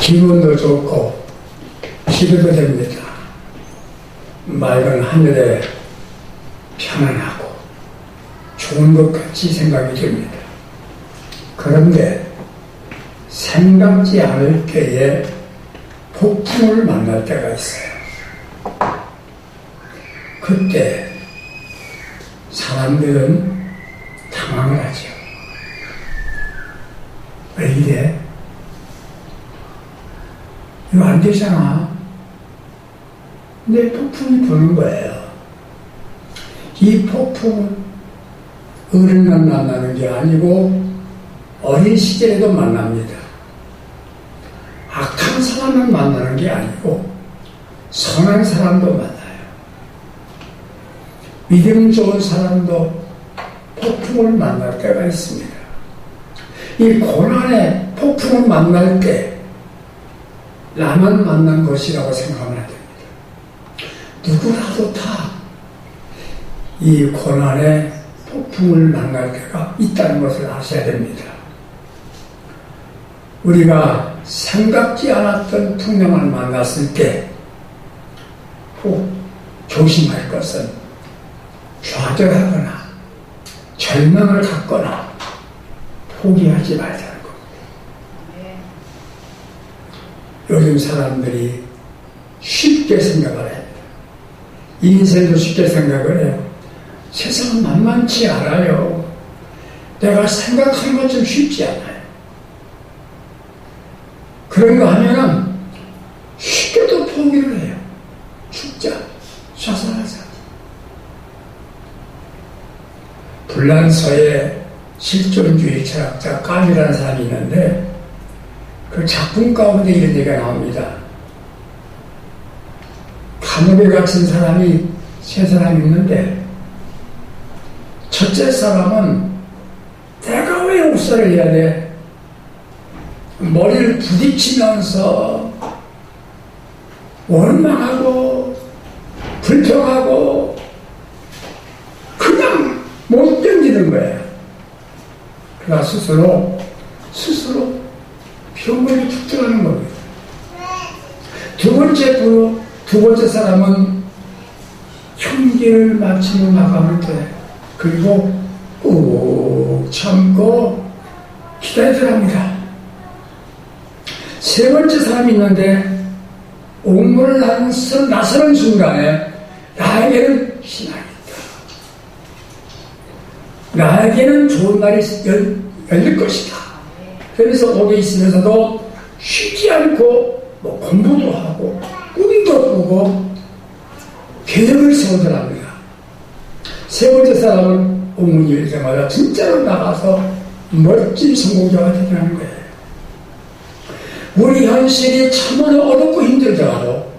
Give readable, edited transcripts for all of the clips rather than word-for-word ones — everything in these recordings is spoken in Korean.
기분도 좋고 기도도 됩니다. 맑은 하늘에 편안하고 좋은 것 같이 생각이 됩니다. 그런데 생각지 않을 때에 폭풍을 만날 때가 있어요. 그때 사람들은 당황을 하죠. 왜 이래? 이거 안 되잖아. 근데 폭풍이 부는 거예요. 이 폭풍은 어른만 만나는 게 아니고 어린 시절에도 만납니다. 악한 사람만 만나는 게 아니고 선한 사람도 만나요. 믿음 좋은 사람도 폭풍을 만날 때가 있습니다. 이 고난의 폭풍을 만날 때 나만 만난 것이라고 생각하면 안 됩니다. 누구라도 다 이 고난의 폭풍을 만날 때가 있다는 것을 아셔야 됩니다. 우리가 생각지 않았던 풍랑을 만났을 때 꼭 조심할 것은 좌절하거나 절망을 갖거나 포기하지 말자는 겁니다. 요즘 사람들이 쉽게 생각을 해요. 인생도 쉽게 생각을 해요. 세상은 만만치 않아요. 내가 생각하는 것 좀 쉽지 않아요. 그런가 하면은 쉽게도 포기를 해요. 죽자, 자살하자. 불란서에 실존주의 철학자 까미라는 사람이 있는데 그 작품 가운데 이런 얘기가 나옵니다. 감옥에 갇힌 사람이 세 사람이 있는데 첫째 사람은 내가 왜 옥살을 해야 돼? 머리를 부딪히면서 원망하고 불평하고 그냥 못 견디는 거예요. 그러나 스스로 병원에 툭 들어가는 겁니다. 두 번째 사람은 흉기를 맞추며 나가면 돼. 그리고 꾹 참고 기다리더랍니다. 세 번째 사람이 있는데 옥문을 나서는 순간에 나에게는 희망이 있다. 나에게는 좋은 날이 열릴 것이다. 그래서 옥에 있으면서도 쉬지 않고 공부도 하고 꿈도 꾸고 계획을 세우더랍니다. 세 번째 사람은 옥문이 열자마자 진짜로 나가서 멋진 성공자가 되는 거예요. 우리 현실이 참으로 어렵고 힘들더라도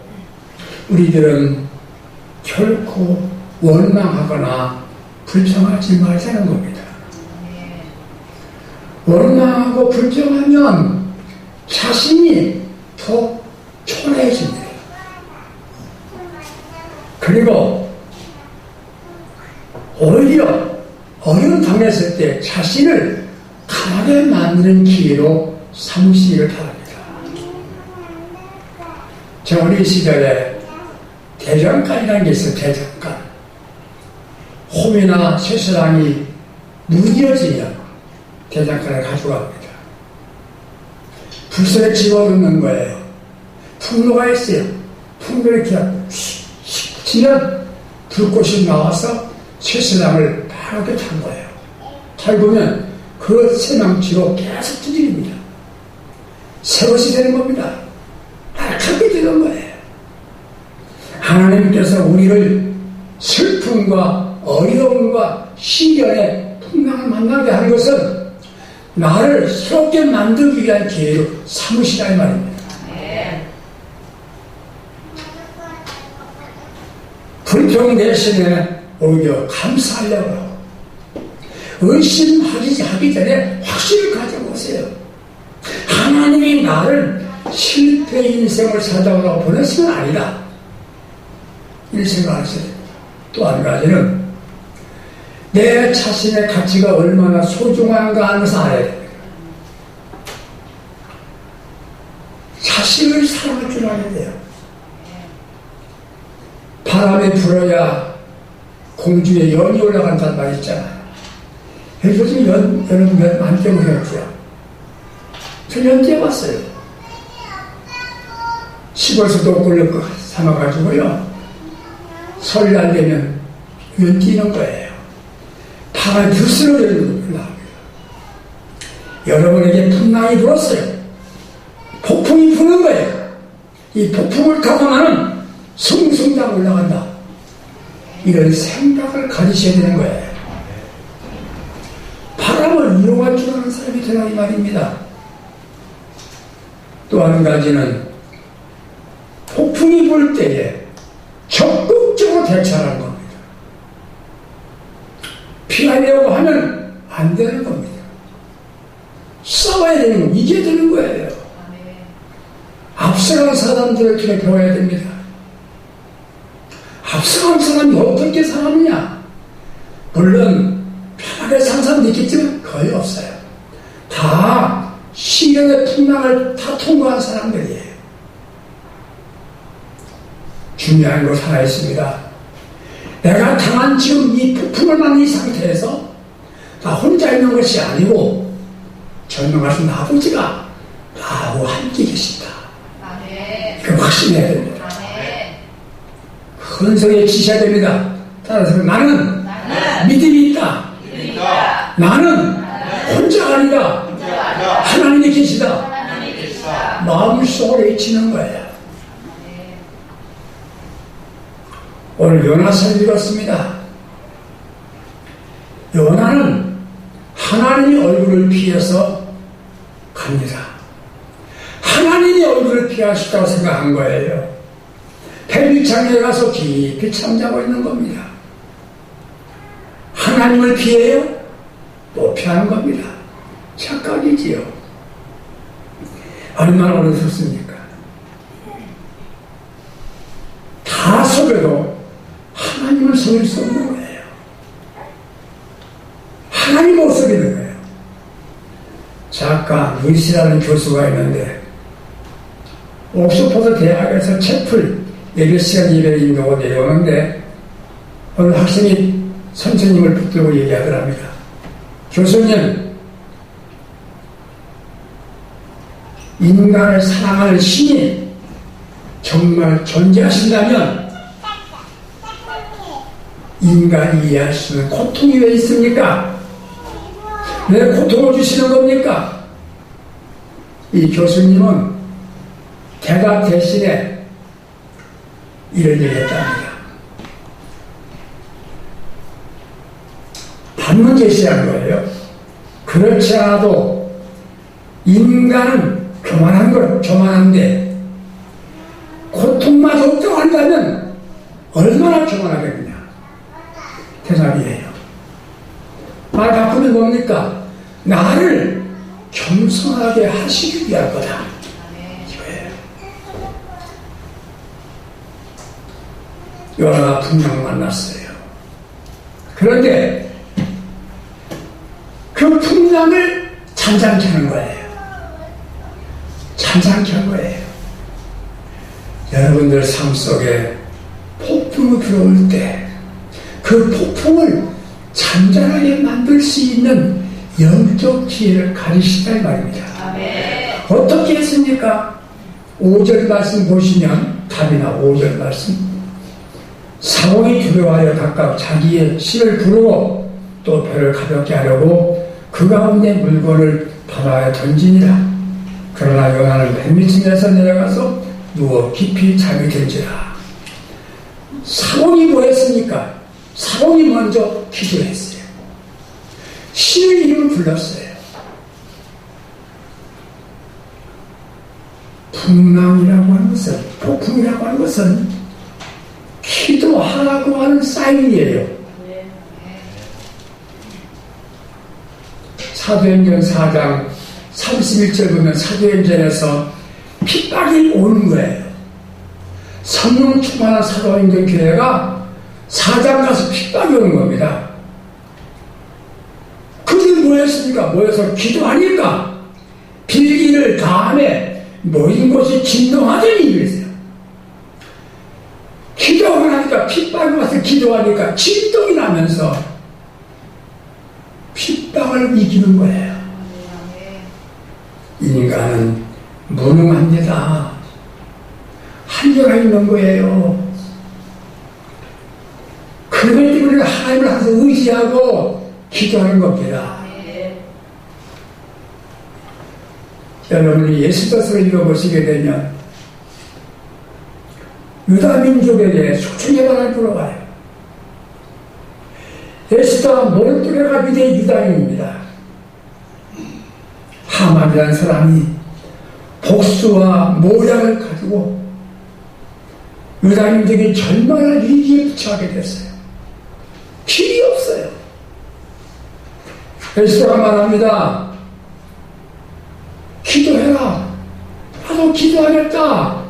우리들은 결코 원망하거나 불평하지 말자는 겁니다. 원망하고 불평하면 자신이 더 초라해집니다. 그리고 오히려 어려움 당했을 때 자신을 강하게 만드는 기회로 삼으시기를 바랍니다. 저 어린 시절에 대장간이라는 게 있어요. 대장간. 홈이나 쇠사랑이 무뎌지면 대장간을 가져갑니다. 불소에 집어넣는 거예요. 풍로가 있어요. 풍로에 그냥 휙 치면 불꽃이 나와서 쇠사랑을 바르게 탄 거예요. 탈보면 그 쇠망치로 계속 두드립니다. 새것이 되는 겁니다. 날카롭게 되는 거예요. 하나님께서 우리를 슬픔과 어려움과 시련의 풍랑을 만나게 하는 것은 나를 새롭게 만들기 위한 기회로 삼으시라 이 말입니다. 불평 대신에 오히려 감사하려고 하고 의심하기 전에 확신을 가져보세요. 하나님이 나를 실패 인생을 살아오라고 보내신 건 아니다. 이 생각을 하셔야 됩니다. 또 한 가지는 내 자신의 가치가 얼마나 소중한가 하는 것을 알아야 됩니다. 확실히 사랑할 줄 알아야 돼요. 바람이 불어야 공중에 연이 올라간다는 말 있잖아요. 요즘 여러분 몇 떼보셨죠? 저 연 떼봤어요. 시골에서도 꿀을 삼아가지고요. 설날 되면 연 띄는 거예요. 바람이 불스러 올라갑니다. 여러분에게 풍랑이 불었어요. 폭풍이 부는 거예요. 이 폭풍을 가감하는 숭숭당 올라간다. 이런 생각을 가지셔야 되는 거예요. 바람을 이용할 줄 아는 사람이 되라 이 말입니다. 또 한 가지는 폭풍이 불 때에 적극적으로 대처하는 겁니다. 피하려고 하면 안 되는 겁니다. 싸워야 되는 거, 이겨야 되는 거예요. 앞서간 사람들을 통해 배워야 됩니다. 앞서간 사람이 어떻게 살았느냐? 물론 편하게 산 사람도 있겠지만 거의 없어요. 다 시련의 풍랑을 다 통과한 사람들이에요. 중요한 것 하나 있습니다. 내가 당한 지금 이 폭풍을 맞는 이 상태에서 나 혼자 있는 것이 아니고 전능하신 아버지가 나하고 함께 계신다. 이거 확신해야 됩니다. 헌성에 지셔야 됩니다. 따라서 나는 믿음이 있다. 나는 혼자가 아니다. 하나님이 계시다. 마음속으로 외치는 거예요. 오늘 요나서를 읽었습니다. 요나는 하나님의 얼굴을 피해서 갑니다. 하나님의 얼굴을 피하시다고 생각한 거예요. 뱀비창에 가서 깊이 잠자고 있는 겁니다. 하나님을 피해요? 또 피하는 겁니다. 착각이지요. 얼마나 어렵습니까? 다 속여도 하나님을 속일 수 없는 거예요. 하나님 못 속이는 거예요. 작가 루이스라는 교수가 있는데 옥스퍼드 대학에서 책을 예배 시간 예배 인도가 내려오는데 어느 학생이 선생님을 붙들고 얘기하더랍니다. 교수님, 인간을 사랑하는 신이 정말 존재하신다면 인간이 이해할 수 있는 고통이 왜 있습니까? 왜 고통을 주시는 겁니까? 이 교수님은 대답 대신에 이런 얘기 했답니다. 반문 제시한 거예요. 그렇지 않아도 인간은 교만한데 고통마저 없다고 한다면 얼마나 교만하겠느냐. 대답이에요. 말 바꾸면 뭡니까? 나를 겸손하게 하시기 위한 거다. 이거예요. 요나가 풍랑을 만났어요. 그런데 그 풍랑을 잔잔케 하는 거예요. 잔잔케 한 거예요. 여러분들 삶 속에 폭풍이 들어올 때 그 폭풍을 잔잔하게 만들 수 있는 영적 지혜를 가지시다 이 말입니다. 어떻게 했습니까? 5절 말씀 보시면 답이나 5절 말씀. 사공이 두려워하여 각각 자기의 씨를 부르고 또 배를 가볍게 하려고 그 가운데 물건을 바다에 던지니라. 그러나 요나는 뱀밑에서 내려가서 누워 깊이 잠이 들지라. 사공이 뭐 했습니까? 사공이 먼저 기도했어요. 신의 이름을 불렀어요. 풍랑이라고 하는 것은, 폭풍이라고 하는 것은 기도하라고 하는 사인이에요. 사도행전 4장 31절 보면 사도행전에서 핍박이 오는 거예요. 성령 충만한 사도행전 교회가 4장 가서 핍박이 오는 겁니다. 그들 뭐였습니까? 모여서 기도하니까 빌기를 다음에 모든 곳이 진동하더니 그랬어요. 기도하니까 핍박이 와서 기도하니까 진동이 나면서 핍박을 이기는 거예요. 인간은 무능합니다. 한계가 있는 거예요. 그것 때문에 하나님을 항상 의지하고 기도하는 겁니다. 여러분이 예수도서를 읽어보시게 되면 유다민족에게 수천여 번을 물어봐요. 에스더와 모르드게가 유대 유다인입니다. 하만이라는 사람이 복수와 모략을 가지고 유다민족이 절망을 위기에 부처하게 됐어요. 길이 없어요. 에스더가 말합니다. 기도해라. 나도 기도하겠다.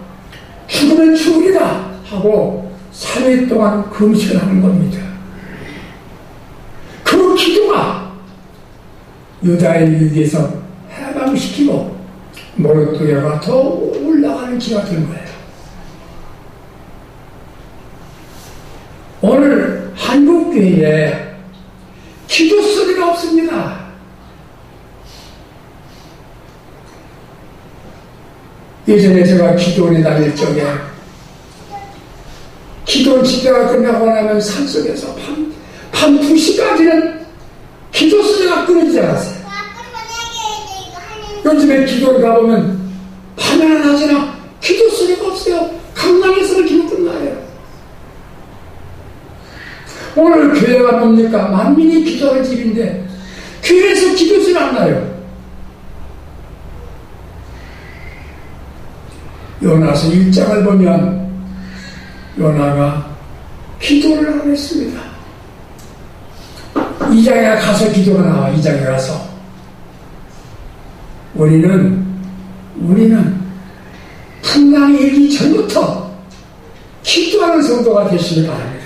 죽으면 죽으리라 하고 3일 동안 금식을 하는 겁니다. 그 기도가 유다의 위기에서 해방시키고 모르드게가 더 올라가는 기가 된 거예요. 오늘 한국교회에 기도 소리가 없습니다. 예전에 제가 기도원에 다닐 적에 기도원 집회가 끝나고 나면 산속에서 밤 2시까지는 기도 소리가 끊이지 않았어요. 요즘에 기도를 가보면 밤에나 낮에나 기도 소리가 없어요. 강남에서는 기도 끝나요. 오늘 교회가 뭡니까? 만민이 기도하는 집인데 교회에서 기도 소리 안 나요. 요나서 1장을 보면 요나가 기도를 하고 있습니다. 2장에 가서 기도가 나와. 2장에 가서 우리는 풍랑이 일기 전부터 기도하는 성도가 되시길 바랍니다.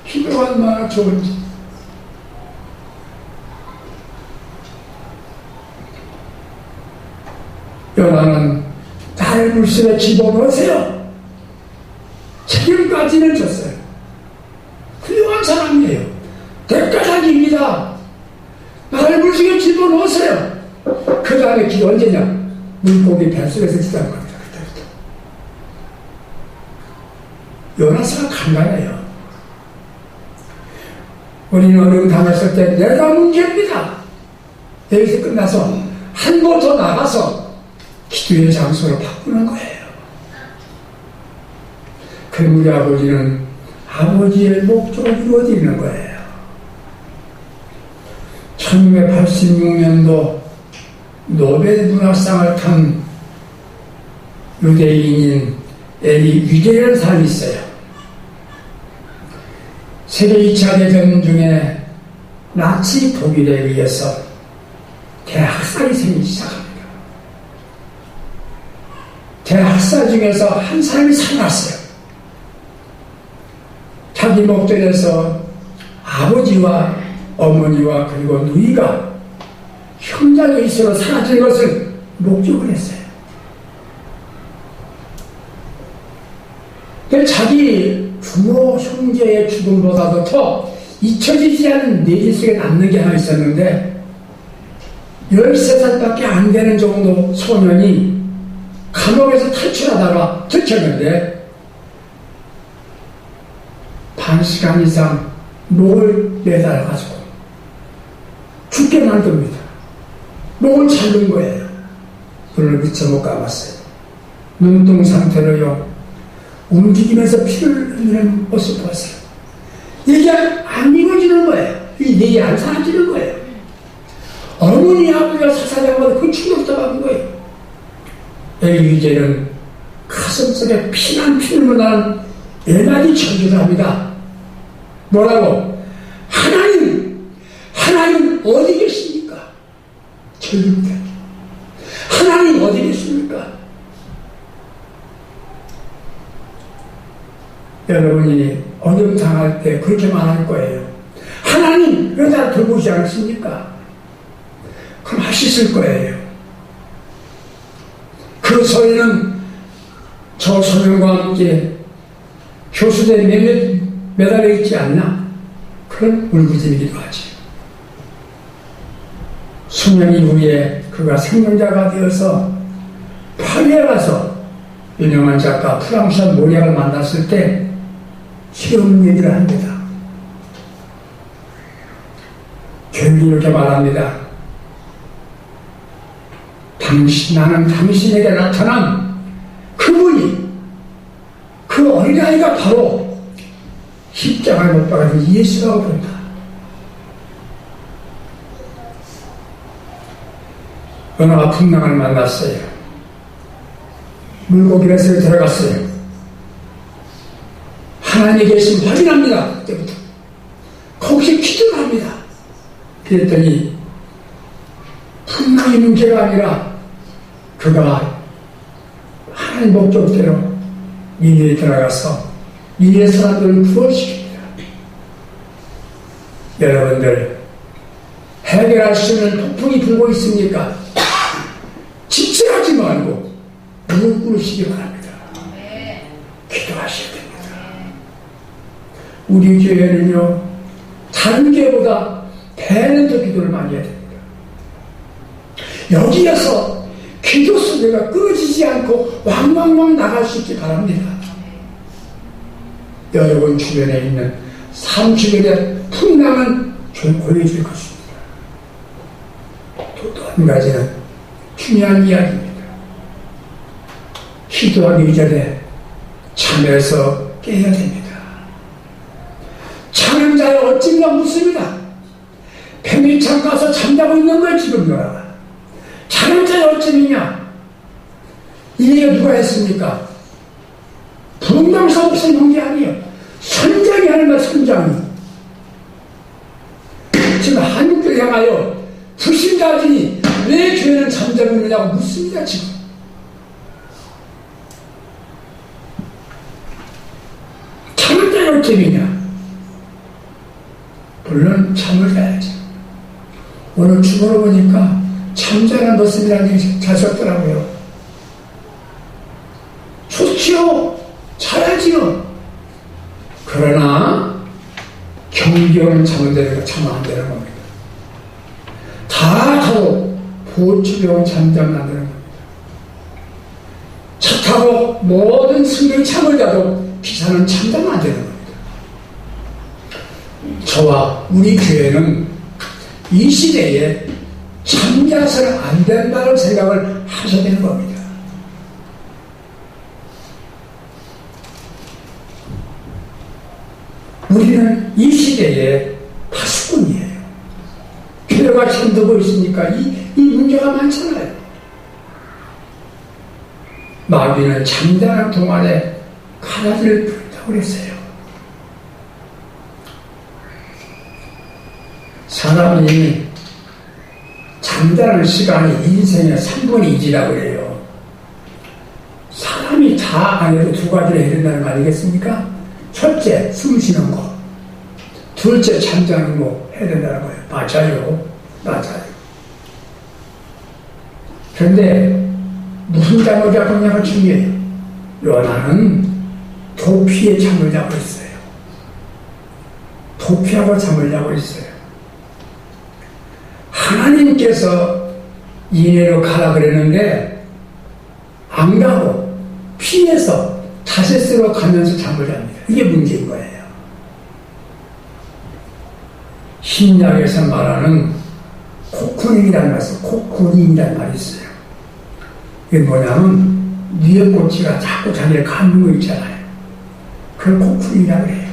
기도가 얼마나 좋은지. 요나는 나를 물속에 집어넣으세요. 책임까지는 줬어요. 훌륭한 사람이에요. 대가장입니다. 나를 물속에 집어넣으세요. 그 다음에 기도 언제냐? 물고기 뱃속에서 기도한 겁니다. 그때부터. 요나서가 간단해요. 우리는 어려움 당했을 때 내가 문제입니다. 여기서 끝나서 한 번 더 나가서 기도의 장소로 바꾸는 거예요. 그럼 우리 아버지는 아버지의 목적을 이루어드리는 거예요. 1986년도 노벨 문학상을 탄 유대인인 에리 위게라는 사람이 있어요. 세계 2차 대전 중에 나치 독일에 의해서 대학살이 생기기 시작합니다. 대학살 중에서 한 사람이 살아났어요. 자기 목전에서 아버지와 어머니와 그리고 누이가 현장에 있어 사라진 것을 목격을 했어요. 자기 부모 형제의 죽음보다도 더 잊혀지지 않은 내실 속에 남는 게 하나 있었는데 13살밖에 안 되는 정도 소년이 감옥에서 탈출하다가 들켰는데 반 시간 이상 목을 매달아가지고 죽게 만듭니다. 목을 자른 거예요. 눈을 미처 못 감았어요. 눈동 상태로요. 움직이면서 피를 흘리는 모습 보았어요. 이게 안 이루어지는 거예요. 이 뇌에 안 사라지는 거예요. 어머니 아버지가 사살당하고 그 충격도 받은 거예요. 여기 이제는 가슴속에 피난 피눈물 나는 애마디 천주를 합니다. 뭐라고? 하나님 어디 계십니까? 절입니다. 하나님 어디 계십니까? 여러분이 어려움 당할 때 그렇게 말할 거예요. 하나님 왜 나를 돌보지 않습니까? 그럼 하시실 거예요. 그 소리는 저 소년과 함께 교수대에 매달려 있지 않나? 그런 울부짖기도 하지. 수년 이후에 그가 생존자가 되어서 파리에 가서 유명한 작가 프랑스 모리아를 만났을 때 시험 얘기를 합니다. 교육이 이렇게 말합니다. 나는 당신에게 나타난 그분이, 그 어린아이가 바로 십자가에 못 박아진 예수라고 본다. 어느 아픈 낭을 만났어요. 물고기에서 들어갔어요. 하나님이 계신 확인합니다. 그때부터 거기에 기도를 합니다. 그랬더니 풍랑이 문제가 아니라 그가 하나님 목적대로 니네에 들어가서 니네 사람들을 구원시킵니다. 여러분들 해결할 수 있는 폭풍이 불고 있습니까? 집착하지 말고 무릎 꿇으시기 바랍니다. 기도하셔야 됩니다. 우리 교회는요, 다른 교회보다 배는 더 기도를 많이 해야 됩니다. 여기에서 기도 소리가 끊어지지 않고 왕왕왕 나갈 수 있기 바랍니다. 여러분 주변에 있는 삶 주변의 풍랑은 좀 고여질 것입니다. 또 한 가지는 중요한 이야기입니다. 기도하기 이전에 잠에서 깨야 됩니다. 자는 자의 어찌인가 묻습니다. 백미창 가서 잠자고 있는 거야 지금 너라. 자는 자의 어찌이냐? 이 얘기가 누가 했습니까? 분명사 없은 형제 아니에요. 선장이 하는 거야, 선장이. 지금 한국을 향하여 불신자들이 왜 교회는 잠자고 있느냐고 묻습니다, 지금. 잠을 자야 어쩌냐? 물론 잠을 자야죠. 오늘 주보러 보니까 잠자는 모습이라는 게 자셨더라고요. 좋지요. 자야지요. 그러나 경경은 잠을 자니까 잠 안 되는 겁니다. 다 타고 보치병은 잠자면 안 되는 겁니다. 차 타고 모든 승객이 잠을 자도 기사는 잠자면 안 되는 겁니다. 저와 우리 교회는 이 시대에 잠자서는 안 된다는 생각을 하셔야 되는 겁니다. 우리는 이 시대에 파수꾼이에요. 교회가 힘들고 있으니까 이 문제가 많잖아요. 마귀는 잠자는 동안에 가라지를 부린다고 그랬어요. 사람이 잠자는 시간이 인생의 3분의 2라고 그래요. 사람이 다 안 해도 두 가지를 해야 된다는 거 아니겠습니까? 첫째, 숨 쉬는 거. 둘째, 잠자는 거 해야 된다는 거예요. 맞아요. 그런데 무슨 잠을 자고 있냐가 중요해요. 요나는 도피에 잠을 자고 있어요. 도피하고 잠을 자고 있어요. 하나님께서 이내로 가라 그랬는데 안 가고 피해서 다세스로 가면서 잠을 잡니다. 이게 문제인 거예요. 신약에서 말하는 코쿠닝이라는 말이 있어요. 코쿠닝이라는 말이 있어요. 이게 뭐냐면 뉘에꼬치가 자꾸 자기를 감는 거 있잖아요. 그걸 코쿠닝이라고 해요.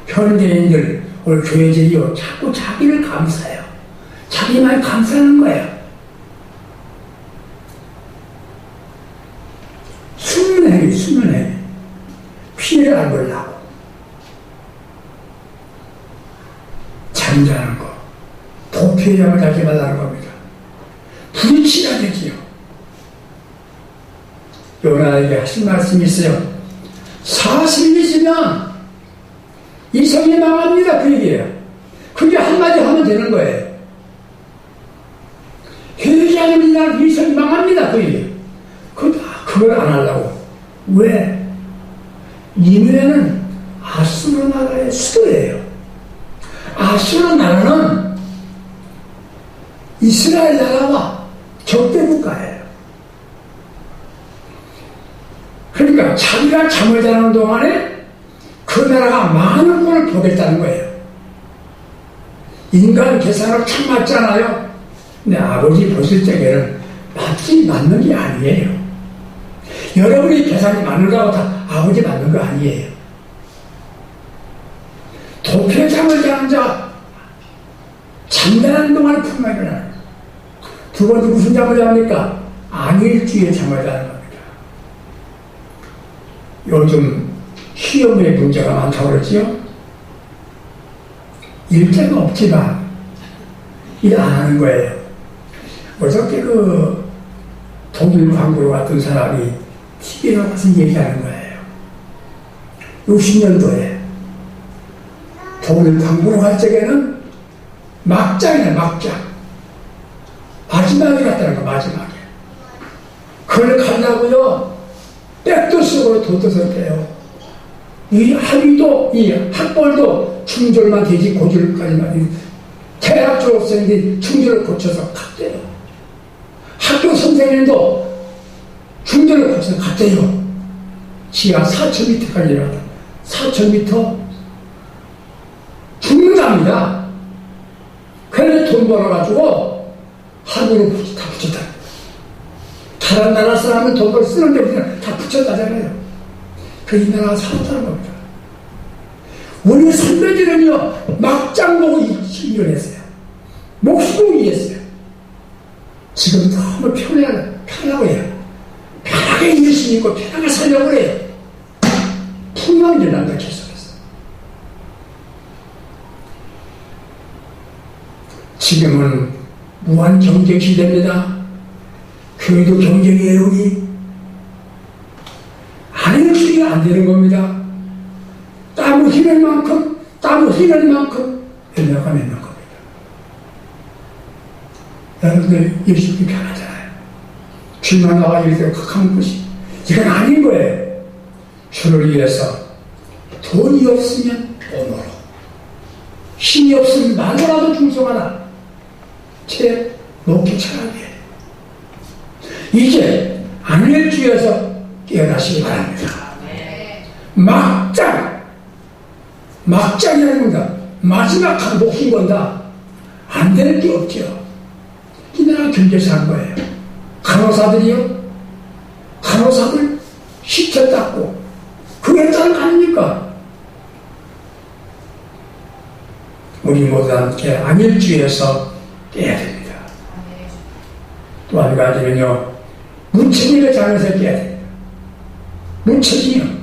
현대인들 오늘 교회들이요 자꾸 자기를 감싸요. 자기만 감싸는 거예요. 수면에 피해를 안 보려고 잠자는 거, 도피의 잠을 자지 말라는 겁니다. 부딪히야 되지요. 요나에게 하신 말씀이 있어요. 40일이 지면 이 성이 망합니다. 그 얘기예요. 그게 한마디 하면 되는 거예요. 회개하면 이 성이 망합니다. 아니다 그 얘기예요. 그걸 안 하려고. 왜? 니느웨는 아수르 나라의 수도예요. 아수르 나라는 이스라엘 나라와 적대 국가예요. 그러니까 자기가 잠을 자는 동안에 그 나라가 많은 꼴을 보겠다는 거예요. 인간 계산으로 참 맞잖아요. 근데 아버지 보실 적에는 맞는 게 아니에요. 여러분이 계산이 맞는다고 다 아버지 맞는 거 아니에요. 도피에 잠을 자는 자, 잠자는 동안에 품만 일어나요. 두 번째 무슨 잠을 잡니까? 안일주의에 잠을 자는 겁니다. 요즘 시험에 문제가 많다고 그랬지요? 일자가 없지만 일 안 하는 거예요. 어저께 그 독일 광고로 왔던 사람이 TV에 나와서 얘기하는 거예요. 60년도에 독일 광고로 갈 적에는 막장이네, 막장. 마지막에 갔다는 거, 마지막에. 그걸 가려고요, 백도석으로 돋워서 빼요. 이 학위도, 이 학벌도 충졸만 되지, 고졸까지만. 대학 졸업생들이 충졸을 거쳐서 갔대요. 학교 선생님도 충졸을 거쳐서 갔대요. 지하 4,000m까지 내려갔다. 4,000m 죽는답니다. 그래서 돈 벌어가지고 학으로 다 붙였다. 다른 나라 사람은 돈 벌어 쓰는데 우리는 다 붙였다잖아요. 그 이 나라가 살았다는 겁니다. 우리 선배들은요, 막장 보고 일어났어요. 목숨을 위했어요. 지금 너무 편하고 해요. 편하게 일을 수 있고 편하게 살려고 해요. 풍랑이 일어난다, 계속해서. 지금은 무한 경쟁 시대입니다. 교회도 경쟁이에요, 우리. 안일주의가 안 되는 겁니다. 땀을 흘릴 만큼 연락하면 있는 겁니다. 여러분들 예수님이 편하잖아요. 주만 나와 이렇게 극한 것이 이건 아닌 거예요. 주를 위해서 돈이 없으면 돈으로, 힘이 없으면 말로라도 충성하라. 제 목표 철학이에요. 이제 안일주의에서 깨어나시기 바랍니다. 막장이라는 겁니다. 마지막 한 목숨 건다. 안 되는 게 없죠. 이 나라 경제에서 한 거예요. 간호사들이요? 간호사들 시켰다고. 그게 다른 거 아닙니까? 우리 모두 함께 안일주의에서 깨야 됩니다. 또 한 가지는요, 무책임의 장에서 깨야 됩니다. 무책임이요.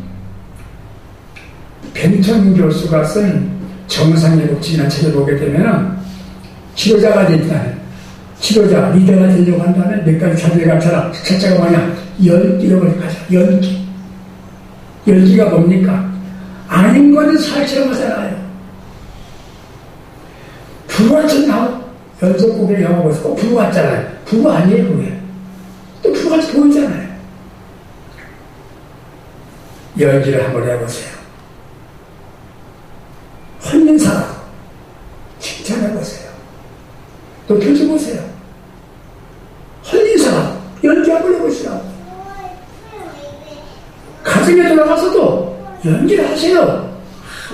벤턴 교수가 쓴 정상의 복지라는 책을 보게 되면 지도자가 됐다는, 지도자, 리더가 되려고 한다면 몇 가지 자질을 갖춰라. 첫째가 뭐냐? 열기를 가져. 열기가 뭡니까? 아닌 거는 살처럼 하잖아요. 부부같이 연속 고개를 영화 보면서 꼭 부부 같잖아요. 부부 아니에요, 그게. 또 부부같이 보이잖아요. 열기를 한번 해보세요. 헌민사람 칭찬해보세요. 높여줘보세요. 헌민사람 연기 한번 해보시라고. 가정에 돌아가서도 연기를 하세요.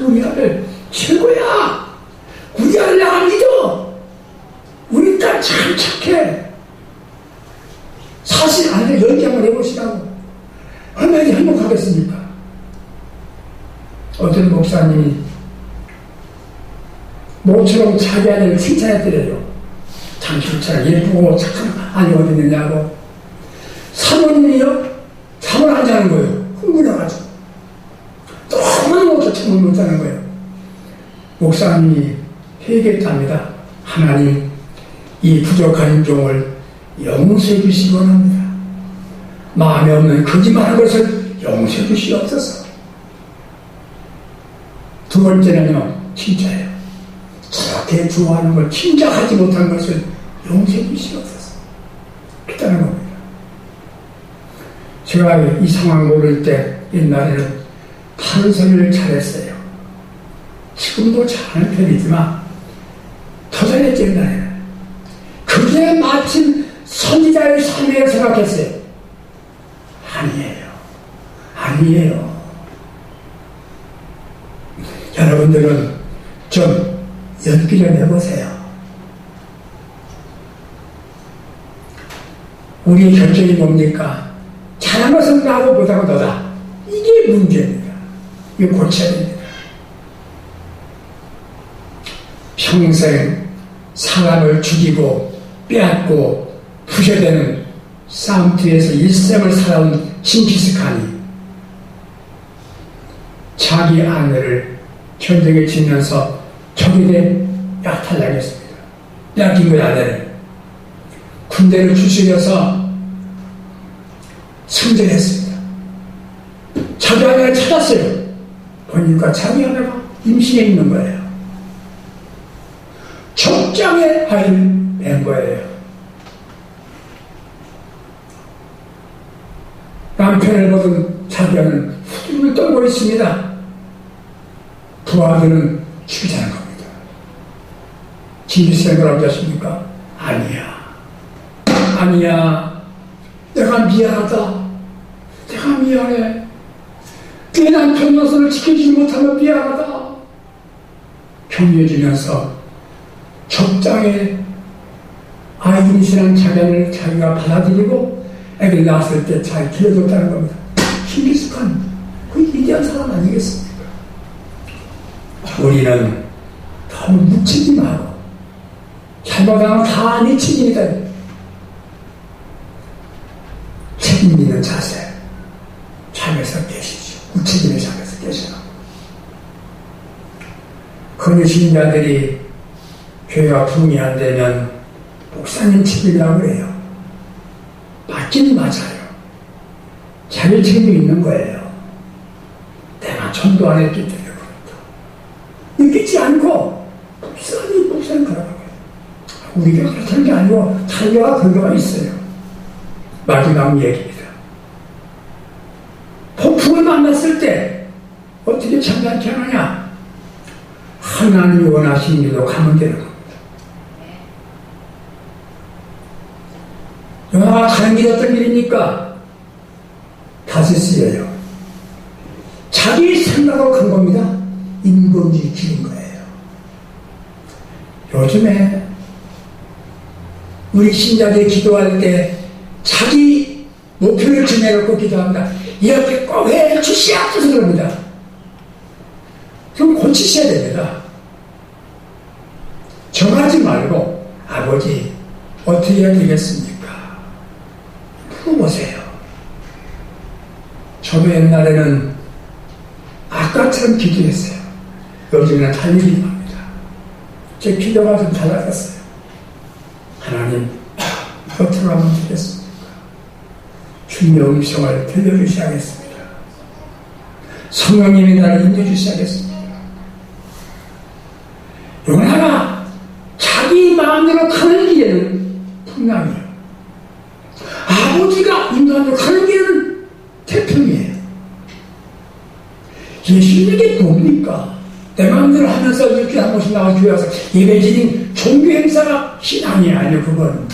우리 아들 최고야. 우리 아들 나 믿어. 우리 딸 참 착해. 사실 아들 연기 한번 해보시라고. 얼마나 행복하겠습니까? 어떤 목사님이 모처럼 자기 아들을 칭찬했더래요. 참 좋잖아. 예쁘고 착한 아니 어디 있느냐고. 사모님이요? 잠을 안 자는 거예요. 흥분해가지고. 너무너무 잠을 못 자는 거예요. 목사님이 회개했답니다. 하나님, 이 부족한 종을 용서해 주시기 원합니다. 마음에 없는 거짓말한 것을 용서해 주시옵소서. 두 번째는요, 칭찬해요. 저렇게 좋아하는 걸, 침착하지 못한 것을 용서해 주시옵소서. 그렇다는 겁니다. 제가 이 상황 모를 때 옛날에는 타는 소리를 잘했어요. 지금도 잘하는 편이지만 더 잘했죠. 옛날에는. 그게 마침 선지자의 삶이라고 생각했어요. 아니에요. 여러분들은 좀 연기 좀 해보세요. 우리의 결정이 뭡니까? 잘한 것은 나하고 못하고 너다. 이게 문제입니다. 이거 고쳐야 됩니다. 평생 사람을 죽이고 빼앗고 부셔대는 싸움터에서 일생을 살아온 징기스칸이 자기 아내를 전쟁에 지면서 적에게 약탈당했습니다. 빼앗긴 거야, 아내를. 군대를 추스려서 승전했습니다. 자기 아내를 찾았어요. 보니까 자기 아내가 임신해 있는 거예요. 적장에 아이를 낸 거예요. 남편을 보던 자기 아내는 후들을 떨고 있습니다. 두 아들은 죽이자는 겁니다. 징기스칸이 뭐라고 하십니까? 아니야. 내가 미안하다. 내가 미안해. 내 남편 노선을 지키지 못하면 미안하다. 격려해주면서 적장에 아이 임신한 자기를 자기가 받아들이고 애를 낳았을 때 잘 길러줬다는 겁니다. 징기스칸, 그 위대한 사람 아니겠습니까? 우리는 너무 무책임하고 잘못하면 다 네 책임이다. 책임 있는 자세 잠에서 계시죠. 무책임의 잠에서 계시라. 그런 신자들이 교회가 부흥이 안 되면 목사님 책임이라고 그래요. 맞긴 맞아요. 자기 책임이 있는 거예요. 내가 전도 안 했기 때문에 그렇다. 느끼지 않고 목사님 그러는 거예요. 우리가 그렇다는 게 아니고 자기가 근거가 있어요. 마지막 얘기입니다. 폭풍을 만났을 때 어떻게 참담케 하느냐? 하나님이 원하시는 길로 가면 되는 겁니다. 요나가 가는 길이 어떤 길입니까? 다시스예요. 자기 생각으로 간 겁니다. 인본주의 길인 거예요. 요즘에 우리 신자들이 기도할 때 자기 목표를 정해놓고 기도합니다. 이렇게 꼭 해주시옵소서 그럽니다. 그럼 고치셔야 됩니다. 정하지 말고 아버지 어떻게 해야 되겠습니까? 물어보세요. 저도 옛날에는 아까처럼 기도했어요. 요즘에는 달리 기도합니다. 제 기도가 좀 달라졌어요. 하나님 어떻게 하면 되겠습니까? 주님의 음성을 들려주셔야겠습니다. 성령님이 나를 인도해주셔야겠습니다. 요나가 자기 마음대로 가는 길에는 풍랑이에요. 아버지가 인도하는 가는 길은 태평이에요. 예수님에게 뭡니까? 내 마음대로 하면서 이렇게 한 번씩 나와 교회 와서 예배 드린 종교 행사가 신앙이 아니에요. 그건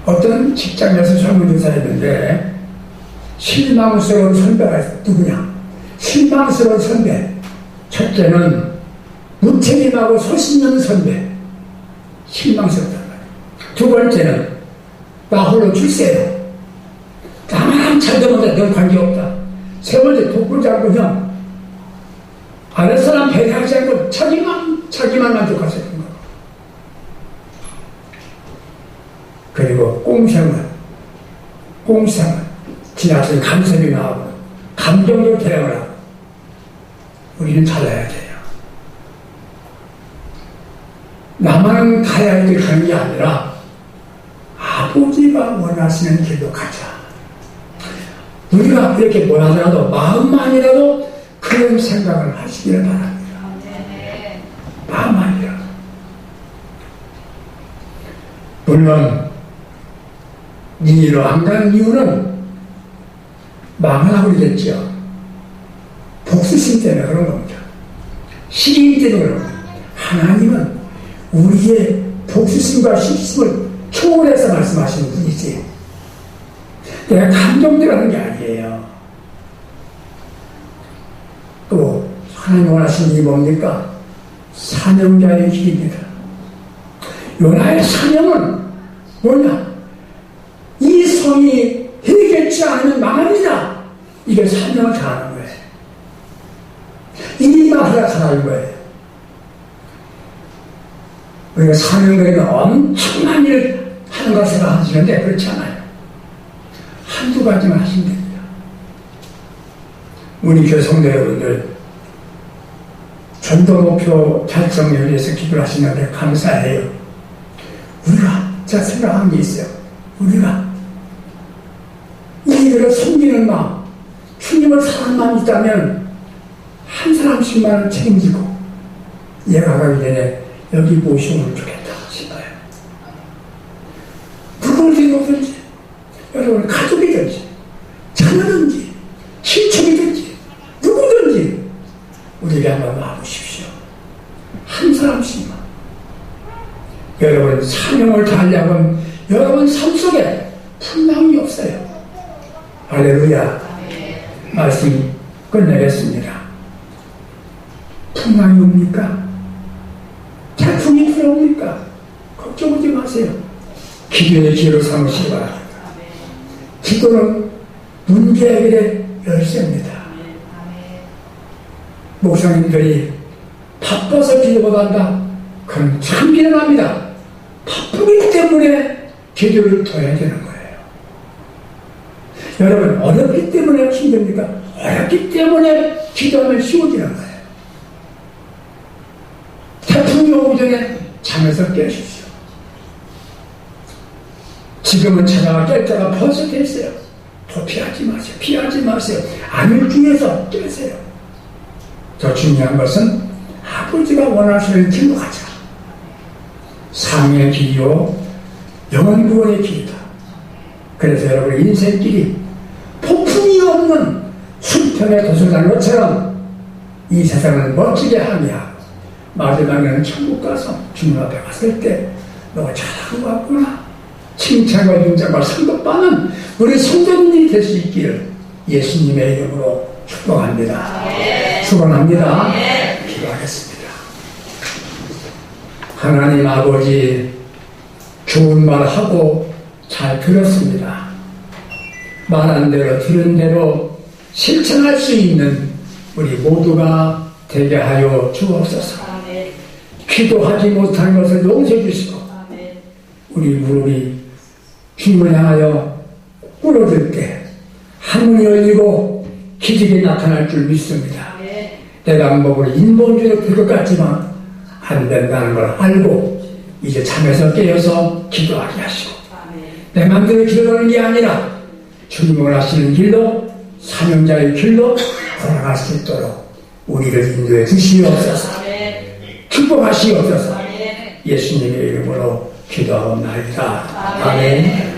어떤 직장에서 설문조사했는데 실망스러운 선배가 있어요. 누구냐? 실망스러운 선배. 첫째는 무책임하고 소신없는 선배. 실망스럽단 말이에요. 두 번째는 나 홀로 출세요. 나만 잘 되면 넌 관계없다. 세 번째 독불지 않고 형 아랫 사람 배려하지 않고 자기만 만족하세요. 그리고 꽁상은 지나친 감성이 나오고 감정적 대응을 하고 우리는 잘해야 돼요. 나만 가야 할 길 가는 게 아니라 아버지가 원하시는 길로 가자. 우리가 이렇게 뭐하더라도 마음만이라도 그런 생각을 하시기를 바랍니다. 마음만이라도. 물론 니니로 안 가는 이유는 망하라고 그랬죠. 복수심 때문에 그런 겁니다. 시기 때문에 그런 겁니다. 하나님은 우리의 복수심과 시기심을 초월해서 말씀하시는 분이지 내가 감정대로 하는 게 아니에요. 또 하나님 원하시는 게 뭡니까? 사명자의 길입니다. 요나의 사명은 뭐냐? 이 성이 해결치 않으면 망합니다. 이게 사명을 다하는 거예요. 일만 하다 가는 거예요. 우리가 사명자에는 엄청난 일을 하는 걸 생각하시는데 그렇지 않아요. 한두 가지만 하시면 됩니다. 우리 교회 성도 여러분들 전도 목표 달성을 위해서 기도를 하시는데 감사해요. 우리가 제가 생각한 게 있어요. 우리가 이 일을 섬기는 마음, 주님을 사랑하는 마음이 있다면 한 사람씩만 책임지고 얘가 가기 전에 여기 모시면 좋겠다 싶어요. 누구든지 누구든지 여러분 가족이든지 자녀든지 친척이든지 누구든지 우리에게 한번 와보십시오. 한 사람씩만. 여러분 사명을 다하려면 여러분 삶 속에 풍랑이 없어요. 할렐루야. 말씀 끝내겠습니다. 풍랑이 옵니까? 태풍이 불어옵니까? 걱정하지 마세요. 기도의 기회로 삼으시기 바랍니다. 기도는 문제 해결의 열쇠입니다. 목사님들이 바빠서 기도 못한다. 그건 참 미안합니다. 바쁘기 때문에 기도를 더 해야 되는 거예요. 여러분 어렵기 때문에 힘듭니까? 어렵기 때문에 기도하면 쉬워지는 거예요. 태풍이 오기 전에 잠에서 깨십시오. 지금은 자다가 깰 때가 벌써 됐어요. 더 피하지 마세요. 피하지 마세요. 안을 중에서 깨세요. 더 중요한 것은 아버지가 원하시는 길로 가자. 상의 길이요 영원 구원의 길이다. 그래서 여러분 인생길이 폭풍이 없는 수평의 도서장로처럼 이 세상을 멋지게 하며 마지막에는 천국 가서 주님 앞에 갔을 때 너가 잘하고 왔구나 칭찬과 인정과 상급받는 우리 성도님들이 될 수 있기를 예수님의 이름으로 축복합니다. 축원합니다. 기도하겠습니다. 하나님 아버지 좋은 말 하고 잘 들었습니다. 말한 대로 들은 대로 실천할 수 있는 우리 모두가 되게 하여 주옵소서. 기도하지 못한 것을 용서해 주시고 우리 무릎이 주님을 향하여 꿇어질 때 하늘이 열리고 기적이 나타날 줄 믿습니다. 내가 먹으로 인본주의로 될 것 같지만 안 된다는 걸 알고 이제 잠에서 깨어서 기도하게 하시고 내 마음대로 기도하는 게 아니라 주님을 하시는 길로 사명자의 길로 걸어갈 수 있도록 우리를 인도해 주시옵소서. 축복하시옵소서. 예수님의 이름으로 기도하옵나이다. 아멘.